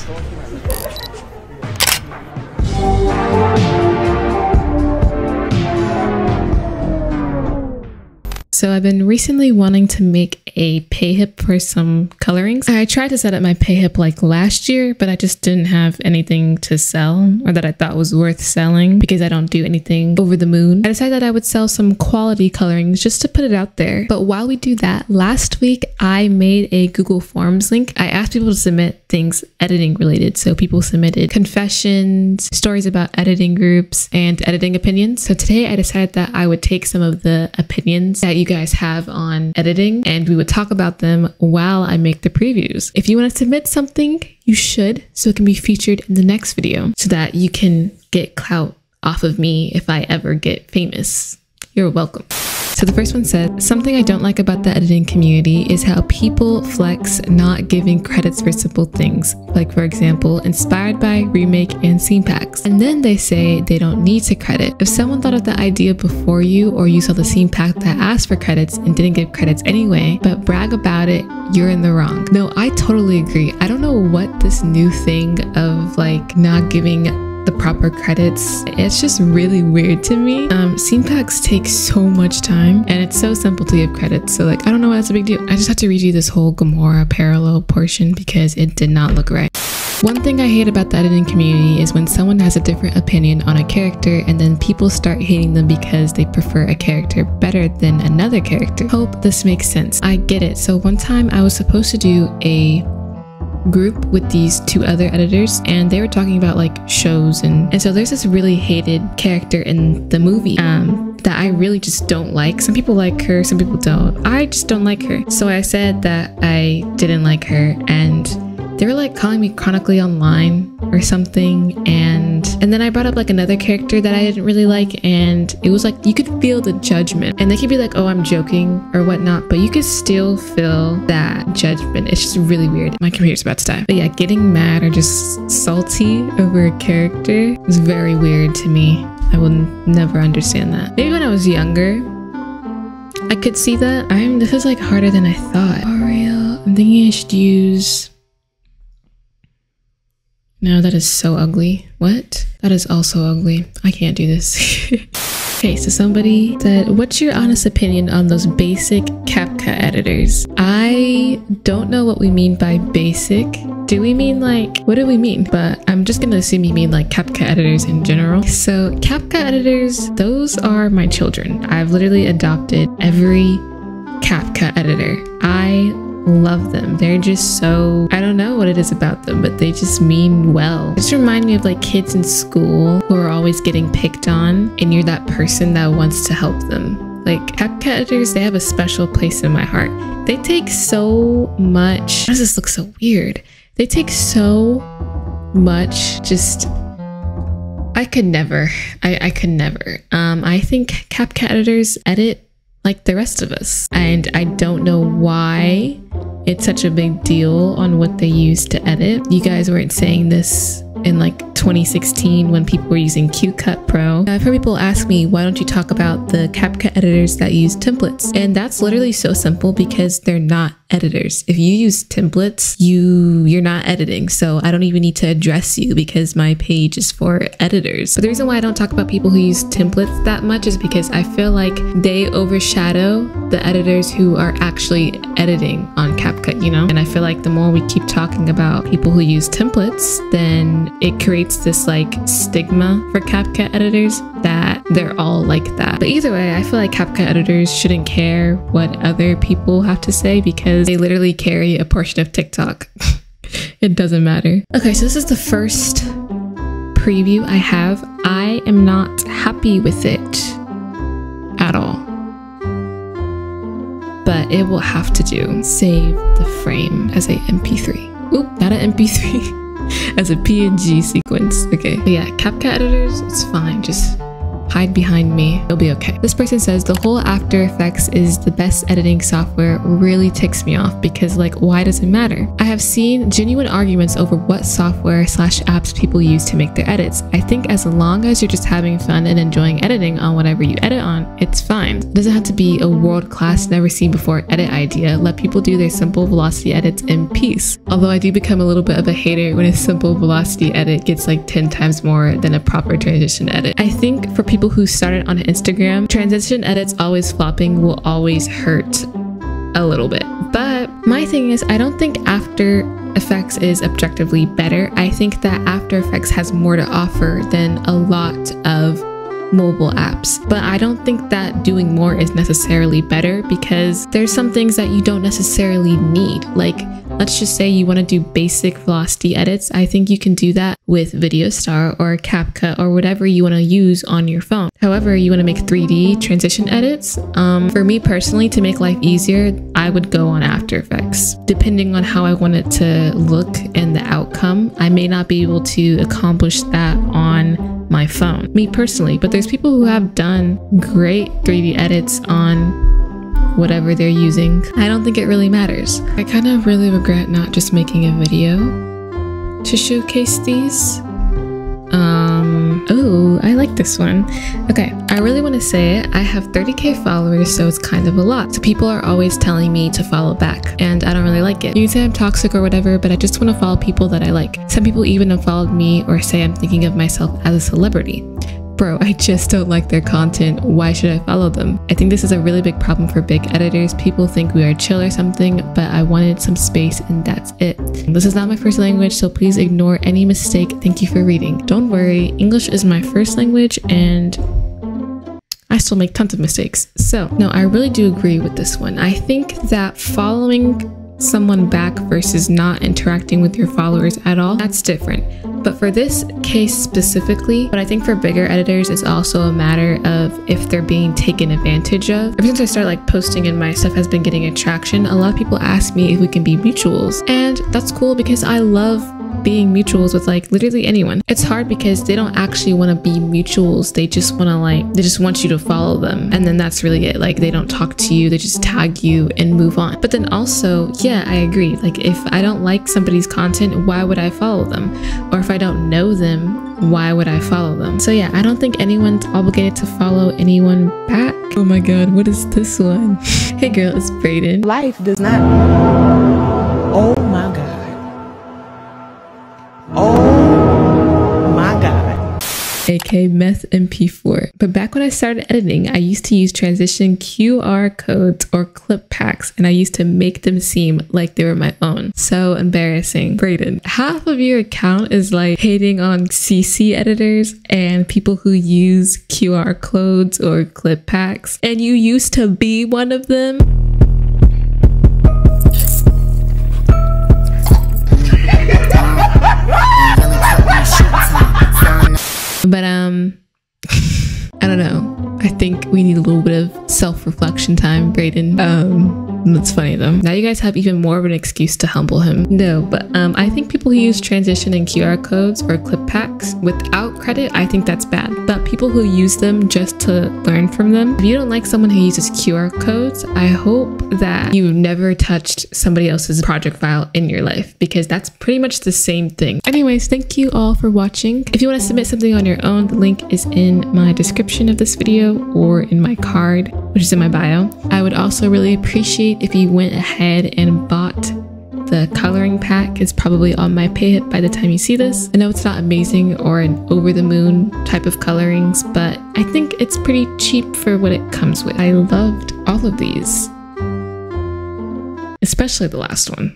So I've been recently wanting to make a payhip for some colorings. I tried to set up my payhip like last year, but I just didn't have anything to sell or that I thought was worth selling because I don't do anything over the moon. I decided that I would sell some quality colorings just to put it out there. But while we do that, last week I made a Google Forms link. I asked people to submit things editing related. So people submitted confessions, stories about editing groups, and editing opinions. So today I decided that I would take some of the opinions that you guys have on editing and we would talk about them while I make the previews. If you want to submit something, you should, so it can be featured in the next video so that you can get clout off of me if I ever get famous. You're welcome. So the first one said, something I don't like about the editing community is how people flex not giving credits for simple things. Like for example, inspired by, remake, and scene packs. And then they say they don't need to credit. If someone thought of the idea before you, or you saw the scene pack that asked for credits and didn't give credits anyway, but brag about it, you're in the wrong. No, I totally agree. I don't know what this new thing of like not giving the proper credits, it's just really weird to me. Scene packs take so much time and it's so simple to give credits, so like I don't know why that's a big deal. I just have to read you this whole Gamora parallel portion because it did not look right. One thing I hate about the editing community is when someone has a different opinion on a character and then people start hating them because they prefer a character better than another character. Hope this makes sense. I get it. So one time I was supposed to do a group with these two other editors and they were talking about like shows and so there's this really hated character in the movie that I really just don't like. Some people like her, some people don't. I just don't like her. So I said that I didn't like her and they were like calling me chronically online or something, and then I brought up like another character that I didn't really like, and it was like you could feel the judgment, and they could be like, oh, I'm joking or whatnot, but you could still feel that judgment. It's just really weird. My computer's about to die. But yeah, getting mad or just salty over a character is very weird to me. I will never understand that. Maybe when I was younger I could see that. This is like harder than I thought. Ariel, I'm thinking I should use... No, that is so ugly. What? That is also ugly. I can't do this. Okay, so somebody said, what's your honest opinion on those basic CapCut editors? I don't know what we mean by basic. Do we mean like, what do we mean? But I'm just gonna assume you mean like CapCut editors in general. So CapCut editors, those are my children. I've literally adopted every CapCut editor. I love them. They're just so, I don't know what it is about them, but they just mean well. Just remind me of like kids in school who are always getting picked on and you're that person that wants to help them. Like CapCut editors, they have a special place in my heart. They take so much, why does this look so weird? They take so much, just, I could never. I think CapCut editors edit like the rest of us. And I don't know why it's such a big deal on what they use to edit. You guys weren't saying this in like 2016 when people were using Q-Cut Pro. I've heard people ask me, why don't you talk about the CapCut editors that use templates? And that's literally so simple because they're not editors. If you use templates, you're not editing. So I don't even need to address you because my page is for editors. But the reason why I don't talk about people who use templates that much is because I feel like they overshadow the editors who are actually editing on CapCut, you know? And I feel like the more we keep talking about people who use templates, then it creates this like stigma for CapCut editors that they're all like that. But either way, I feel like CapCut editors shouldn't care what other people have to say because they literally carry a portion of TikTok. It doesn't matter. Okay, so this is the first preview I have. I am not happy with it at all, but it will have to do. Save the frame as a MP3. Oop, not an MP3. As a PNG sequence. Okay, but yeah, CapCut editors, it's fine. Just hide behind me. It'll be okay. This person says the whole After Effects is the best editing software really ticks me off because like, why does it matter? I have seen genuine arguments over what software/apps people use to make their edits. I think as long as you're just having fun and enjoying editing on whatever you edit on, it's fine. It doesn't have to be a world-class, never seen before edit idea. Let people do their simple velocity edits in peace. Although I do become a little bit of a hater when a simple velocity edit gets like 10 times more than a proper transition edit. I think for people who started on Instagram, transition edits always flopping will always hurt a little bit. But my thing is, I don't think After Effects is objectively better. I think that After Effects has more to offer than a lot of mobile apps, but I don't think that doing more is necessarily better because there's some things that you don't necessarily need. Like, let's just say you want to do basic velocity edits. I think you can do that with VideoStar or CapCut or whatever you want to use on your phone. However, you want to make 3D transition edits. For me personally, to make life easier, I would go on After Effects. Depending on how I want it to look and the outcome, I may not be able to accomplish that on my phone, me personally, but there's people who have done great 3D edits on whatever they're using. I don't think it really matters. I kind of really regret not just making a video to showcase these. Oh, I like this one. Okay, I really want to say it. I have 30k followers, so it's kind of a lot. So people are always telling me to follow back, and I don't really like it. You can say I'm toxic or whatever, but I just want to follow people that I like. Some people even have followed me or say I'm thinking of myself as a celebrity. Bro, I just don't like their content. Why should I follow them? I think this is a really big problem for big editors. People think we are chill or something, but I wanted some space and that's it. This is not my first language, so please ignore any mistake. Thank you for reading. Don't worry, English is my first language and I still make tons of mistakes. So, no, I really do agree with this one. I think that following someone back versus not interacting with your followers at all, that's different. But for this case specifically, but I think for bigger editors, it's also a matter of if they're being taken advantage of. Ever since I started like posting and my stuff has been getting attraction, a lot of people ask me if we can be mutuals. And that's cool because I love being mutuals with like literally anyone. It's hard because they don't actually want to be mutuals. They just want to like, they just want you to follow them. And then that's really it. Like they don't talk to you, they just tag you and move on. But then also, yeah, I agree. Like if I don't like somebody's content, why would I follow them? Or if I don't know them, why would I follow them? So yeah, I don't think anyone's obligated to follow anyone back. Oh my God, what is this one? Hey girl, it's Brayden. Life does not. Oh my God. Oh my God. aka Meth MP4. But back when I started editing, I used to use transition QR codes or clip packs, and I used to make them seem like they were my own. So embarrassing. Brayden, half of your account is like hating on CC editors and people who use QR codes or clip packs, and you used to be one of them. But I don't know. I think we need a little bit of self-reflection time, Brayden. That's funny though. Now you guys have even more of an excuse to humble him. No, but I think people who use transition and QR codes or clip packs without credit, I think that's bad. But people who use them just to learn from them, if you don't like someone who uses QR codes, I hope that you've never touched somebody else's project file in your life, because that's pretty much the same thing. Anyways, thank you all for watching. If you want to submit something on your own, the link is in my description of this video or in my card, which is in my bio. I would also really appreciate if you went ahead and bought the coloring pack. It's probably on my pay by the time you see this. I know it's not amazing or an over the moon type of colorings, but I think it's pretty cheap for what it comes with. I loved all of these, especially the last one.